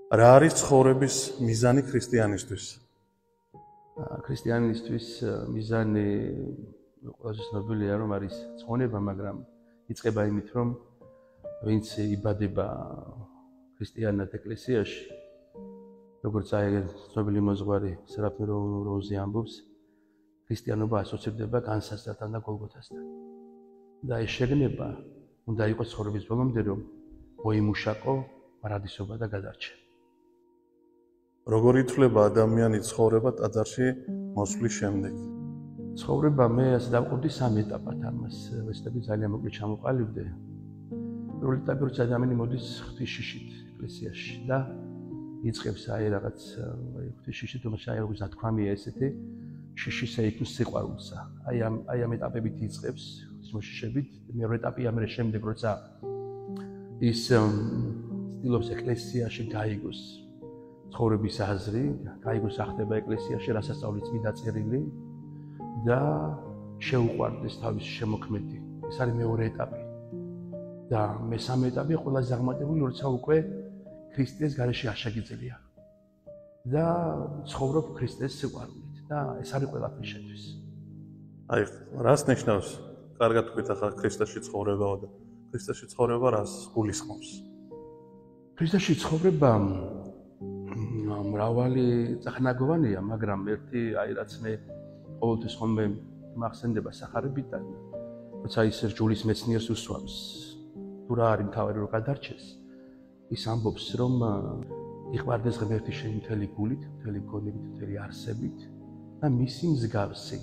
რა არის ცხოვრების მიზანი ქრისტიანისთვის? ქრისტიანისთვის მიზანი ყველაზე ცნობილია, რომ არის ცხოვრება, მაგრამ იწყება იმით, რომ ვინც იბადება ქრისტიანად ეკლესიაში, როგორც აი ცნობილი მოძღვარი სერაფიმ როუზი ამბობს, ქრისტიანობა ასოცირდება განსასწრთან და გოლგოთასთან. და ეს შეგნება უნდა იყოს ცხოვრების ბოლომდე, რომ მოიმუშაკო პარადისობა და გადარჩე. როგორ ითვლება ადამიანი ცხოვრება ტაძარში მოსვლის შემდეგ? ცხოვრება მე ასე დავყურდი სამ ეტაპად, ამას ვეცდები ძალიან მოკლედ ჩამოყალიბდე. პირველ ეტაპი, როცა ადამიანი მოდის ღვთისშიშით ეკლესიაში და იწყებს აი რაღაც ღვთისშიშით, რომელსაც აი როგორც ნათქვამია ესეთი შიშის ეიქნის სიყვარულსა. აი ამ ეტაპებით იწყებს ღვთისმოშიშებით. მეორე ეტაპია მე შემდეგ, როცა ის ცდილობს ეკლესიაში გაიგოს ცხოვრების აზრი, გაიგოს ახდება ეკლესიაში, რასასწავლიც მიდა წერილი და შეუყვარდეს თავისი შემოქმედი. ეს არის მეორე ეტაპი. და მესამე ეტაპი ყველაზე აღმატებული, როცა უკვე ქრისტეს გარეშე არ შეგიძლია. და ცხოვრობ ქრისტეს სიყვარულით და ეს არის ყველაფერი შეთვის. აი, რას ნიშნავს? კარგად თქვით ახლა ქრისტეში ცხოვრება და ქრისტეში ცხოვრება რას გულისხმობს? ქრისტეში ცხოვრება მრავალი წახნაგოვანია, მაგრამ ერთი აი რაც მე ყოველთვის ხოლმე მახსენდება სახარებიდან, როცა ის რჯულის მეცნიერს უსვამს, თუ რა არის მთავარი რომ გადარჩეს, ის ამბობს, რომ იყვარდეს ღმერთი შენი მთელი გულით, მთელი გონებით, მთელი არსებით და მისი მსგავსი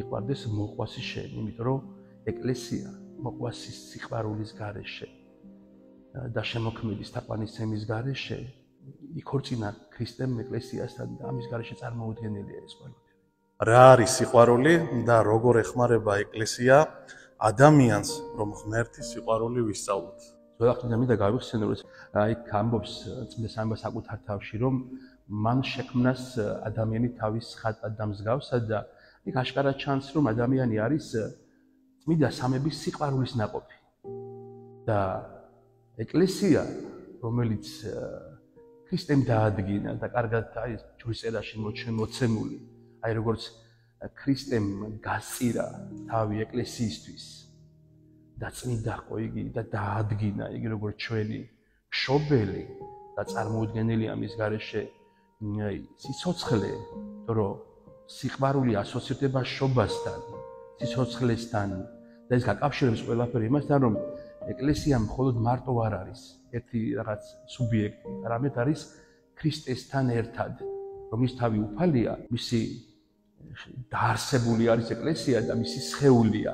იყვარდეს მოყვასი შენ, იმიტომ რომ ეკლესია მოყვასის სიყვარულის გარეშე და შემოქმედის თაყვანისცემის გარეშე იქორწინა ქრისტემ ეკლესიასთან და ამის გარეშე წარმოუდგენელია ეს ყველაფერი. რა არის სიყვარული და როგორ ეხმარება ეკლესია ადამიანს, რომ ღმერთის სიყვარული ვისწავლოთ? ძველახნიდან მინდა გავიხსენო, რომ აი ამბობს წმინდა სამება საკუთარ თავში, რომ მან შექმნას ადამიანი თავის ხატად და მსგავსად და იქ აშკარად ჩანს, რომ ადამიანი არის წმინდა სამების სიყვარულის ნაყოფი. და ეკლესია, რომელიც ქრისტემ დაადგინა და კარგად აი ჯვრისწერაში მოცემული, აი როგორც ქრისტემ გასწირა თავი ეკლესიისთვის და წმინდა ხო იგი და დაადგინა იგი როგორც ჩვენი მშობელი და წარმოუდგენელი ამის გარეშე სიცოცხლე, რომ სიყვარული ასოცირდება შობასთან, სიცოცხლესთან და ეს გაკავშირებს ყველაფერი იმასთან, რომ ეკლესია მხოლოდ მარტო არ არის ერთი რაღაც სუბიექტი, არამედ არის ქრისტესთან ერთად, რომლის თავი უფალია, მისი დაარსებული არის ეკლესია და მისი სხეულია.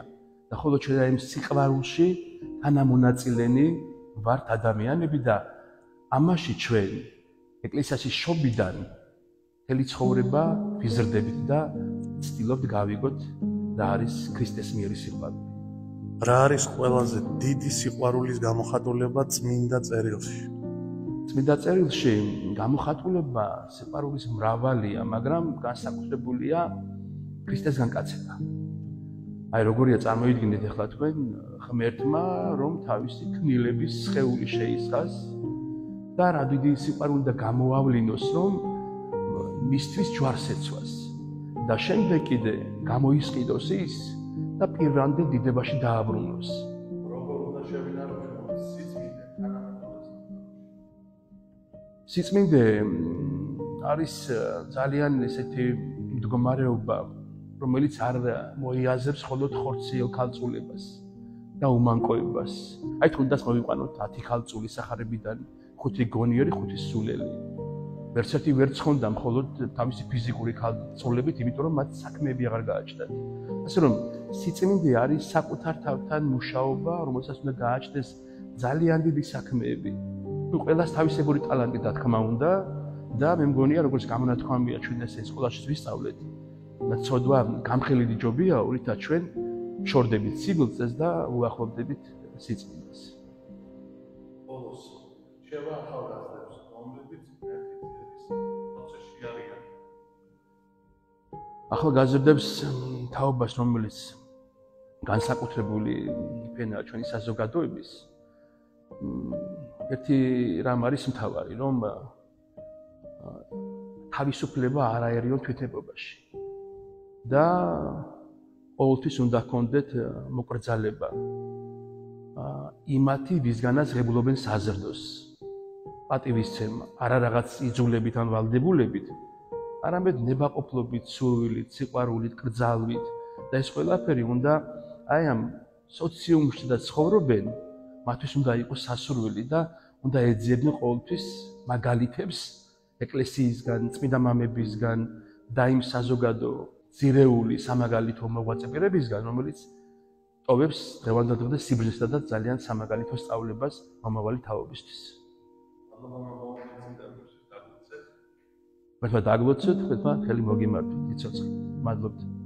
და ხოლო ჩვენ ამ სიყვარულში თანამონაწილენი ვართ ადამიანები და ამაში ჩვენ ეკლესიაში შობიდან მთელი ცხოვრება ვიზრდებით და ვცდილობთ გავიგოთ რა არის ქრისტეს მიერი სიყვარული. რა არის ყველაზე დიდი სიყვარულის გამოხატულება წმინდა წერილში? წმინდა წერილში გამოხატულება სიყვარულის მრავალია, მაგრამ განსაკუთრებულია ქრისტესგან კაცება. აი როგორია წარმოიდგინეთ ახლა თქვენ ღმერთმა, რომ თავისი ქმნილების სხეული შეისხას და რა დიდი სიყვარული და გამოავლინოს, რომ მისთვის ჯვარს ეცვას და შემდეგ კიდე გამოისყიდოს ის და პირვანდელ დიდებაში დააბრუნოს. როგორ უნდა შევინარჩუნოთ სიწმინდე თანამედროვე? სიწმინდე არის ძალიან ესეთი მდგომარეობა, რომელიც არ მოიაზრებს მხოლოდ ხორციელ ქალწულებას და უმანკოებას. აი თუნდაც მოვიყვანოთ 10 ქალწული სახარებიდან 5 გონიერი, 5 სულელი. ვერცერთი ვერ ცხონდა მხოლოდ თავისი ფიზიკური ქალწულებით, იმიტომ რომ მათ საქმეები აღარ გააჩნდათ. ასე რომ სიწმინდე არის საკუთარ თავთან მუშაობა, რომელსაც უნდა გააჩნდეს ძალიან დიდი საქმეები. ყველას თავისებური ტალანტი და თქმა უნდა და მე მგონია როგორც გამონათქვამია ჩვენ ეს სკოლაში ვისწავლეთ. ცოდვა გამხელილი ჯობია, რითაც ჩვენ შორდებით სიბილწეს და უახლოვდებით სიწმინდეს. ბოლოს შევახალდებს, რომლებიც ერთის პროცესში არიან. ახალგაზრდებს თაობას, რომელიც განსაკუთრებული ფენაა ჩვენი საზოგადოების, ერთი რამ არის მთავარი, რომ თავისუფლება არაერიონ თვითნებობაში და ყოველთვის უნდა ჰქონდეთ მოკრძალება იმათი, ვისგანაც ღებულობენ საზრდოს, პატივისცემა, არა რაღაც იძულებით ან ვალდებულებით, არამედ ნებაყოფლობით, სურვილით, სიყვარულით, კრძალვით და ეს ყველაფერი უნდა აი ამ სოციუმში და ცხოვრობენ, მათთვის უნდა იყოს სასურველი და უნდა ეძიებდნენ ყოველთვის მაგალითებს ეკლესიისგან, წმინდა მამებისგან და იმ საზოგადო ძირეული სამაგალითო მოღვაწე პირებისგან, რომელიც ტოვებს დღევანდელ სიბრძნესა და ძალიან სამაგალითო სწავლებას მომავალი თაობისთვის. მართლა დაგლოცეთ, ხეთმა ხელი მოგიმართოთ, იცოცხლე. მადლობთ.